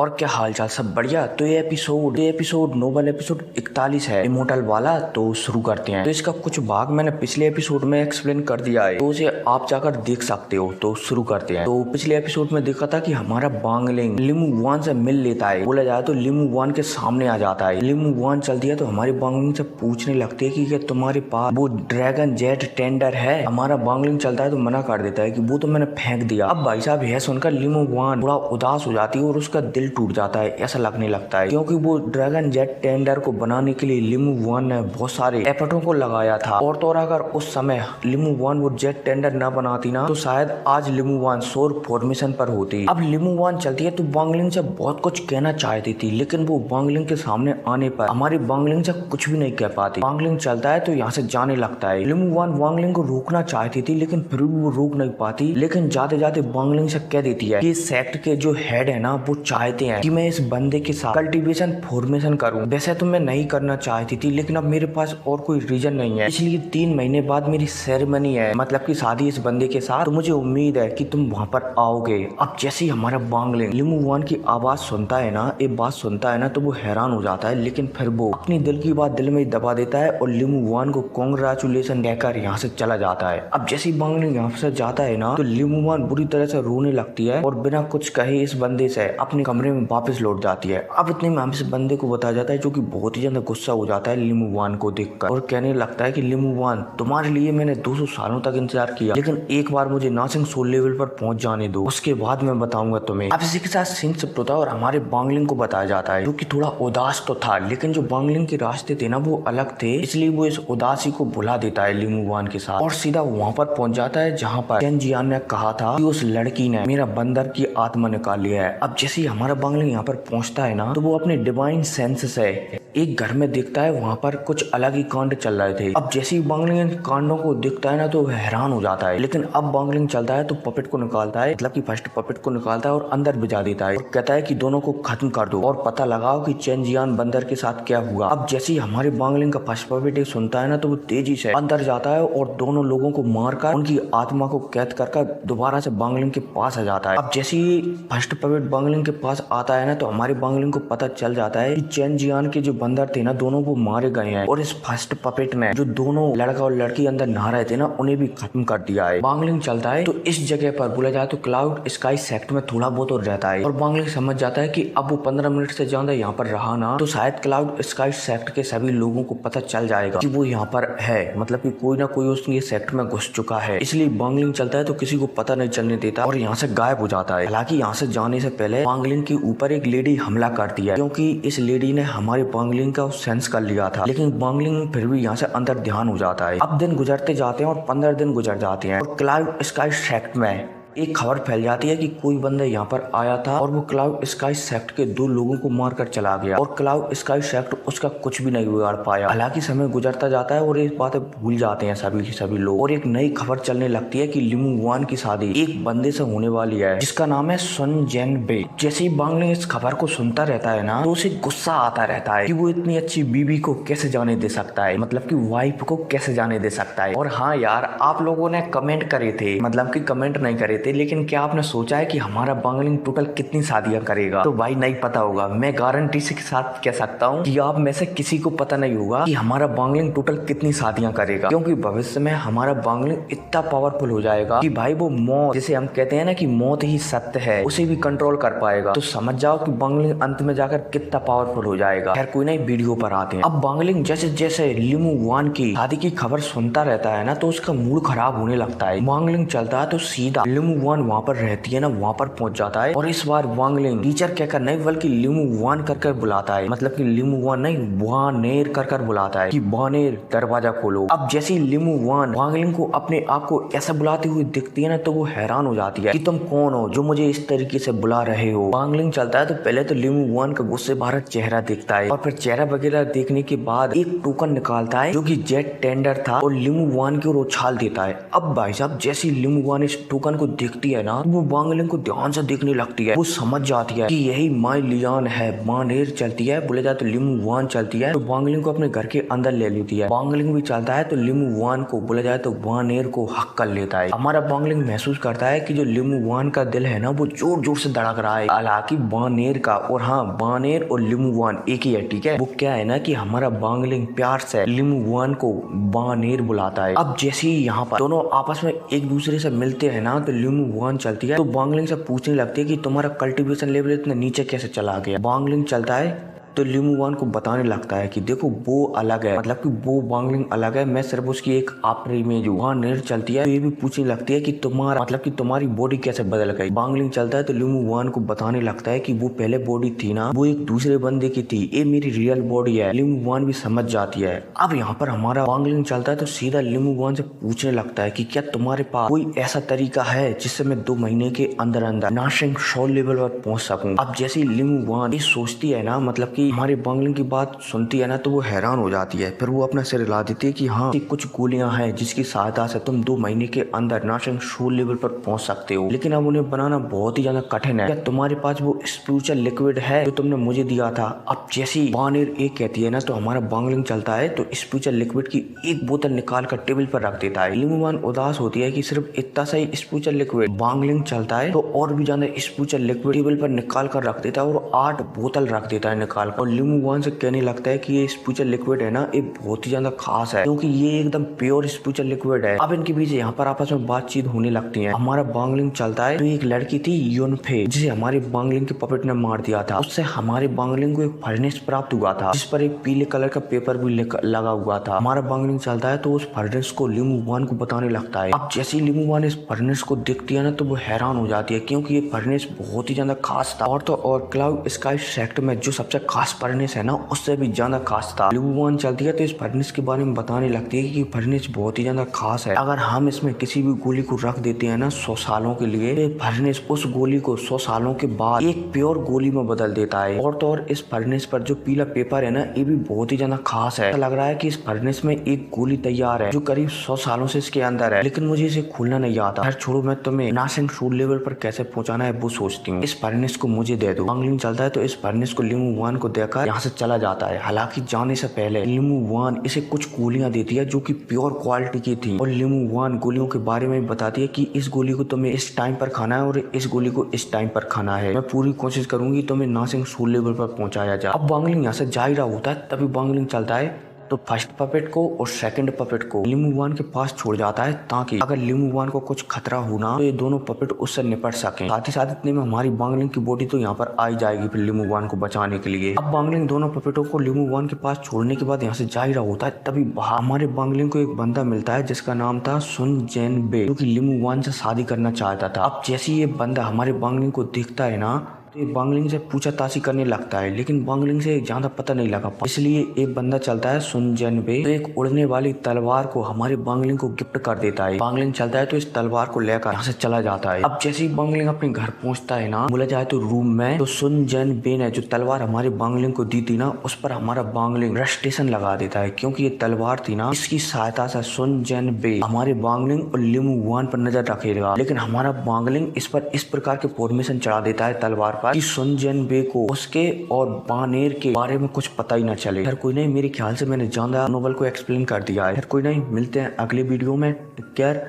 और क्या हालचाल, सब बढ़िया। तो ये एपिसोड नोबल एपिसोड 41 है, इमोर्टल वाला। तो शुरू करते हैं। तो इसका कुछ भाग मैंने पिछले एपिसोड में एक्सप्लेन कर दिया है, तो उसे आप जाकर देख सकते हो। तो शुरू करते हैं। तो पिछले एपिसोड में देखा था कि हमारा बांगलिंग लिमू वान से मिल लेता है। बोला जाए तो लिमू वान के सामने आ जाता है। लिमू वान चल दिया तो हमारी बांगलिंग से पूछने लगती है कि क्या तुम्हारे पास वो ड्रैगन जेट टेंडर है। हमारा बांगलिंग चलता है तो मना कर देता है कि वो तो मैंने फेंक दिया। अब भाई साहब यह सुनकर लिमू वान थोड़ा उदास हो जाती है और उसका दिल टूट जाता है, ऐसा लगने लगता है, क्योंकि वो ड्रैगन जेट टेंडर को बनाने के लिए लिमू वान ने बहुत सारे एफर्टों को लगाया था। और तो अगर उस समय लिमू वान वो जेट टेंडर न बनाती ना, तो शायद आज लिमू वान सोर फॉर्मेशन पर होती। अब लिमू वान चलती है तो बांगलिंग से बहुत कुछ कहना चाहती थी, लेकिन वो बांगलिंग के सामने आने पर हमारी बांगलिंग से कुछ भी नहीं कह पाती। बांगलिंग चलता है तो यहाँ से जाने लगता है। लिमू वान बांगलिंग को रोकना चाहती थी, लेकिन फिर भी वो रोक नहीं पाती। लेकिन जाते जाते बांगलिंग से कह देती है कि सेक्ट के जो हेड है ना, वो चाहते हैं कि मैं इस बंदे के साथ कल्टीवेशन फॉर्मेशन करूं। वैसे तो मैं नहीं करना चाहती थी, लेकिन अब मेरे पास और कोई रीजन नहीं है, इसलिए 3 महीने बाद मेरी सेरेमनी है, मतलब की शादी इस बंदे के साथ। तो मुझे उम्मीद है कि तुम वहाँ पर आओगे। अब जैसे ही हमारा बांगलिंग लिमू वान की आवाज सुनता है ना, एक बात सुनता है ना, तो वो हैरान हो जाता है। लेकिन फिर वो अपनी दिल की बात दिल में दबा देता है और लिमू वान को कांग्रेचुलेशन कहकर यहाँ से चला जाता है। अब जैसे ही बांगलिंग यहाँ से जाता है ना, तो लिमू वान बुरी तरह से रोने लगती है और बिना कुछ कहे इस बंदे से अपने कमरे में वापस लौट जाती है। अब इतने में हम इस बंदे को बताया जाता है, जो कि बहुत ही ज्यादा गुस्सा हो जाता है लिमू वान को देखकर और कहने लगता है कि लिमू वान, तुम्हारे लिए मैंने 200 सालों तक इंतजार किया, लेकिन एक बार मुझे नासिंग सोल लेवल पर पहुंच जाने दो, उसके बाद मैं बताऊंगा तुम्हें। अब इसी के साथ सीन शिफ्ट होता है और हमारे बांगलिंग को बताया जाता है, जो कि थोड़ा उदास तो था, लेकिन जो बांगलिंग के रास्ते थे ना वो अलग थे, इसलिए वो इस उदासी को भुला देता है लिमू वान के साथ और सीधा वहाँ पर पहुंच जाता है जहाँ पर चेन जियान ने कहा था कि उस लड़की ने मेरा बंदर की आत्मा निकाल लिया है। अब जैसे ही हमारा बांगलिंग यहाँ पर पहुंचता है ना, तो वो अपने डिवाइन सेंस से एक घर में देखता है, वहाँ पर कुछ अलग ही कांड चल रहे थे। अब जैसे ही बांगलिंग इन कांडों को देखता है ना, तो हैरान हो जाता है। लेकिन अब बांगलिंग चलता है तो पपेट को निकालता है, मतलब कि फर्स्ट पपेट को निकालता है और अंदर भिजा देता है और कहता है कि दोनों को खत्म कर दो और पता लगाओ कि चेन जियान बंदर के साथ क्या हुआ। अब जैसे ही हमारे बांगलिंग का फर्स्ट पपेट सुनता है ना, तो वो तेजी से अंदर जाता है और दोनों लोगों को मारकर उनकी आत्मा को कैद कर दोबारा से बांगलिंग के पास आ जाता है। अब जैसे ही फर्स्ट पपेट बांगलिंग के पास आता है ना, तो हमारे बांगलिंग को पता चल जाता है कि चेन जियान के जो बंदर थे ना, दोनों वो मारे गए हैं और इस फर्स्ट पपेट ने जो दोनों लड़का और लड़की अंदर नहा रहे थे ना, उन्हें भी खत्म कर दिया है। बांगलिंग चलता है तो इस जगह पर बोला जाए तो क्लाउड स्काई सेक्ट में थोड़ा बहुत और रहता है और बांगलिंग समझ जाता है कि अब वो 15 मिनट से ज्यादा यहाँ पर रहा ना, तो शायद क्लाउड स्काई सेक्ट के सभी लोगों को पता चल जाएगा कि वो यहाँ पर है, मतलब कि कोई ना कोई उसके सेक्ट में घुस चुका है। इसलिए बांगलिंग चलता है तो किसी को पता नहीं चलने देता और यहाँ से गायब हो जाता है। हालांकि यहाँ से जाने से पहले बांगलिंग के ऊपर एक लेडी हमला करती है, क्योंकि इस लेडी ने हमारे बांगलिंग का सेंस कर लिया था, लेकिन बांगलिंग फिर भी यहाँ से अंदर ध्यान हो जाता है। अब दिन गुजरते जाते हैं और 15 दिन गुजर जाते हैं और क्लाउड स्काई सेक्ट में एक खबर फैल जाती है कि कोई बंदा यहाँ पर आया था और वो क्लाउड स्काई सेक्ट के 2 लोगों को मारकर चला गया और क्लाउड स्काई सेक्ट उसका कुछ भी नहीं बिगाड़ पाया। हालांकि समय गुजरता जाता है और ये बातें भूल जाते हैं सभी लोग और एक नई खबर चलने लगती है कि लिमू वान की शादी एक बंदे से होने वाली है, जिसका नाम है सुन जेन बे। जैसे ही बांगलिंग इस खबर को सुनता रहता है ना, तो उसे गुस्सा आता रहता है कि वो इतनी अच्छी बीबी को कैसे जाने दे सकता है, मतलब की वाइफ को कैसे जाने दे सकता है। और हाँ यार, आप लोगों ने कमेंट करे थे, मतलब की कमेंट नहीं करे थे, लेकिन क्या आपने सोचा है कि हमारा बांगलिंग टोटल कितनी शादियां करेगा? तो भाई नहीं पता होगा, मैं गारंटी से के साथ कह सकता हूँ कि आप में से किसी को पता नहीं होगा कि हमारा बांगलिंग टोटल कितनी शादियां करेगा, क्योंकि भविष्य में हमारा बांगलिंग इतना पावरफुल हो जाएगा कि भाई वो मौत, जिसे हम कहते हैं ना कि मौत ही सत्य है, उसे भी कंट्रोल कर पाएगा। तो समझ जाओ कि बांगलिंग अंत में जाकर कितना पावरफुल हो जाएगा। खैर कोई नहीं, वीडियो पर आते हैं। अब बांगलिंग जैसे जैसे लिमू वान की शादी की खबर सुनता रहता है ना, तो उसका मूड खराब होने लगता है। बांगलिंग चलता है तो सीधा लिमू वान वहाँ पर रहती है ना, वहाँ पर पहुंच जाता है और इस बार बांगलिंग टीचर कहकर नहीं बल्कि लिमू वान कर बुलाता है, मतलब कि लिमू वान नहीं, वानेर कर बुलाता है कि वानेर दरवाजा खोलो। अब जैसे ही लिमू वान बांगलिंग को अपने आप को ऐसा बुलाते हुए दिखती है ना, तो वो हैरान हो जाती है कि तुम कौन हो जो मुझे इस तरीके से बुला रहे हो। बांगलिंग चलता है तो पहले तो लिमू वान का गुस्से भरा चेहरा दिखता है और फिर चेहरा वगैरह देखने के बाद एक टोकन निकालता है जो कि जेट टेंडर था और लिमू वान की ओर उछाल देता है। अब भाई साहब जैसे ही लिमू वान इस टोकन को देखती है ना, वो वांगलिंग को ध्यान से देखने लगती है। वो समझ जाती है कि यही माई लियान है। वानेर चलती है, बोले जाए तो लिमू वान चलती है, तो वांगलिंग को अपने घर के अंदर ले लेती है। वांगलिंग भी चलता है तो लिमू वान को, बोले जाए तो वानेर को हक कर लेता है। हमारा वांगलिंग महसूस करता है कि जो लिमू वान का दिल है ना, वो जोर जोर से धड़क रहा है, हालांकि वानेर का। और हाँ, वानेर और लिमू वान एक ही है, ठीक है। वो क्या है ना कि हमारा वांगलिंग प्यार से लिमू वान को वानेर बुलाता है। अब जैसे ही यहाँ पर दोनों आपस में एक दूसरे से मिलते हैं ना, तो लिमू वान चलती है तो वांगलिंग से पूछने लगती है कि तुम्हारा कल्टीवेशन लेवल इतना नीचे कैसे चला गया। वांगलिंग चलता है तो लिमू वान को बताने लगता है कि देखो वो अलग है, मतलब कि वो वांगलिंग अलग है, मैं सिर्फ उसकी एक आफ्टर इमेज हूँ। वानेर चलती है तो ये भी पूछने लगती है कि तुम्हारा मतलब कि तुम्हारी बॉडी कैसे बदल गई। वांगलिंग चलता है तो लिमू वान को बताने लगता है कि वो पहले बॉडी थी ना, वो एक दूसरे बंदे की थी, ये मेरी रियल बॉडी है। लिमू वान भी समझ जाती है। अब यहाँ पर हमारा वांगलिंग चलता है तो सीधा लिमू वान से पूछने लगता है कि क्या तुम्हारे पास कोई ऐसा तरीका है जिससे मैं 2 महीने के अंदर अंदर नाशिंग सोल लेवल पर पहुंच सकूं। अब जैसे लिमू वान ये सोचती है ना, मतलब कि हमारे वांगलिंग की बात सुनती है ना, तो वो हैरान हो जाती है। फिर वो अपना सिर हिला देती है कि हाँ, कुछ गोलियां हैं जिसकी सहायता से तुम 2 महीने के अंदर नाशिंग सोल लेवल पर पहुंच सकते हो, लेकिन अब उन्हें बनाना बहुत ही ज्यादा कठिन है। क्या तुम्हारे पास वो स्पिरिचुअल लिक्विड है जो तुमने मुझे दिया था। अब जैसी वानेर एक कहती है ना, तो हमारा वांगलिंग चलता है तो स्पिरिचुअल लिक्विड की एक बोतल निकाल कर टेबल पर रख देता है। लिमू वान उदास होती है कि सिर्फ इतना सा ही स्पिरिचुअल लिक्विड। वांगलिंग चलता है तो और भी ज्यादा स्पिरिचुअल लिक्विड टेबल पर निकाल कर रख देता है और 8 बोतल रख देता है निकाल कर। और लिमू वान से कहने लगता है कि ये स्पिरिचुअल लिक्विड है ना, ये बहुत ही ज्यादा खास है क्योंकि ये एकदम प्योर स्पिरिचुअल लिक्विड है। अब इनके बीच यहाँ पर आपस में बातचीत होने लगती है। हमारा वांगलिंग चलता है तो एक लड़की थी योनफे, जिसे हमारे वांगलिंग के पपेट ने मार दिया था। उससे हमारे वांगलिंग को एक फर्नेस प्राप्त हुआ था जिस पर एक पीले कलर का पेपर भी लगा हुआ था। हमारा वांगलिंग चलता है तो उस फर्नेस को लिमू वान को बताने लगता है। अब जैसे ही लिमू वान इस फर्नेस को देखती है ना, तो वो हैरान हो जाती है क्योंकि ये फर्नेस बहुत ही ज्यादा खास था। और तो और क्लाउड स्काई सेक्टर में जो सबसे खास फर्नेस है ना, उससे भी ज्यादा खास था। लिमू वान चलती है तो इस फर्नेस के बारे में बताने लगती है कि फर्नेस बहुत ही ज्यादा खास है। अगर हम इसमें किसी भी गोली को रख देते हैं ना 100 सालों के लिए, तो फर्नेस उस गोली को 100 सालों के बाद एक प्योर गोली में बदल देता है। और तो और इस फर्नेस पर जो पीला पेपर है ना, ये भी बहुत ही ज्यादा खास है। लग रहा है कि इस फर्नेस में एक गोली तैयार है जो करीब 100 सालों से इसके अंदर है, लेकिन मुझे इसे खोलना नहीं आता। खैर छोड़ो, मैं तुम्हें नाशिंग सोल लेवल पर कैसे पहुंचाना है वो सोचती हूँ। इस फर्नेस को मुझे दे दो। वांगलिंग चलता है तो इस फर्नेस को लिमू वान को देकर यहाँ से चला जाता है। हालांकि जाने से पहले लिमू वान इसे कुछ गोलियां देती है जो कि प्योर क्वालिटी की थी। और लिमू वान गोलियों के बारे में बताती है कि इस गोली को तुम्हें इस टाइम पर खाना है और इस गोली को इस टाइम पर खाना है। मैं पूरी कोशिश करूंगी तुम्हें नाशिंग सोल लेवल पर पहुंचाया जाए। अब वांगलिंग यहाँ से जा ही रहा होता है, तभी वांगलिंग चलता है तो फर्स्ट पपेट को और सेकंड पपेट को लिमू वान के पास छोड़ जाता है, ताकि अगर लिमू वान को कुछ खतरा हो ना, तो ये दोनों पपेट उससे निपट सकें। साथ ही साथ इतने में हमारी वांगलिंग की बॉडी तो यहाँ पर आई जाएगी फिर लिमू वान को बचाने के लिए। अब वांगलिंग दोनों पपेटों को लिमू वान के पास छोड़ने के बाद यहाँ से जा ही रहा होता है, तभी हमारे वांगलिंग को एक बंदा मिलता है जिसका नाम था सुन जेन बे, जो कि लिमू वान से शादी करना चाहता था। अब जैसे ये बंदा हमारे वांगलिंग को देखता है ना, तो ये वांगलिंग से पूछताछ करने लगता है, लेकिन वांगलिंग से ज्यादा पता नहीं लगा। इसलिए एक बंदा चलता है सुन जेन बे, तो एक उड़ने वाली तलवार को हमारे वांगलिंग को गिफ्ट कर देता है। वांगलिंग चलता है तो इस तलवार को लेकर यहाँ से चला जाता है। अब जैसे ही वांगलिंग अपने घर पहुंचता है ना, बोला जाए तो रूम में, तो सुन जेन बे ने जो तलवार हमारे वांगलिंग को दी थी ना, उस पर हमारा वांगलिंग रेस्ट्रेशन लगा देता है, क्योंकि ये तलवार थी ना, इसकी सहायता से सुन जेन बे हमारे वांगलिंग और लिमू वान पर नजर रखेगा। लेकिन हमारा वांगलिंग इस पर इस प्रकार के फॉर्मेशन चढ़ा देता है तलवार पर कि सुन जेन बे को उसके और वानेर के बारे में कुछ पता ही ना चले। खैर कोई नहीं, मेरे ख्याल से मैंने ज्यादा नोवेल को एक्सप्लेन कर दिया है। खैर कोई नहीं, मिलते हैं अगले वीडियो में। Take care.